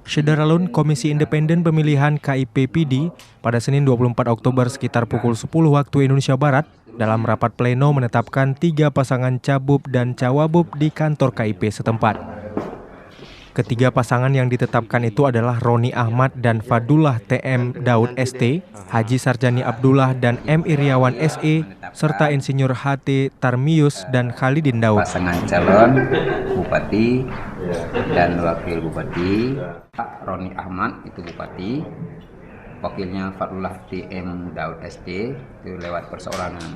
Syederalun Komisi Independen Pemilihan KIP-PD pada Senin 24 Oktober sekitar pukul 10 waktu Indonesia Barat dalam rapat pleno menetapkan 3 pasangan cabub dan cawabub di kantor KIP setempat. Ketiga pasangan yang ditetapkan itu adalah Roni Ahmad dan Fadullah TM Daud ST, Haji Sarjani Abdullah dan M. Iriawan SE, serta Insinyur HT Tarmius dan Khalidin Daud. Pasangan calon Bupati dan Wakil Bupati, Roni Ahmad itu Bupati, wakilnya Fadullah TM Daud ST itu lewat perseorangan.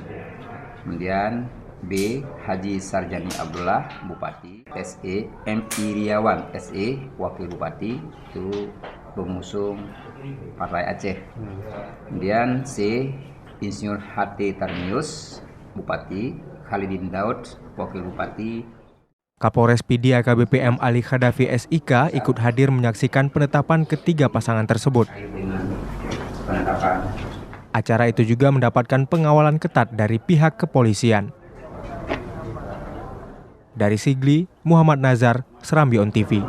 Kemudian B. Haji Sarjani Abdullah Bupati, SE M. Iriawan SE Wakil Bupati itu pengusung Partai Aceh. Kemudian C. Insinyur HT Tarmius Bupati, Khalidin Daud Wakil Bupati. Kapolres PD AKBP M. Ali Khadafi SIK ikut hadir menyaksikan penetapan ketiga pasangan tersebut. Acara itu juga mendapatkan pengawalan ketat dari pihak kepolisian. Dari Sigli, Muhammad Nazar, Serambi On TV.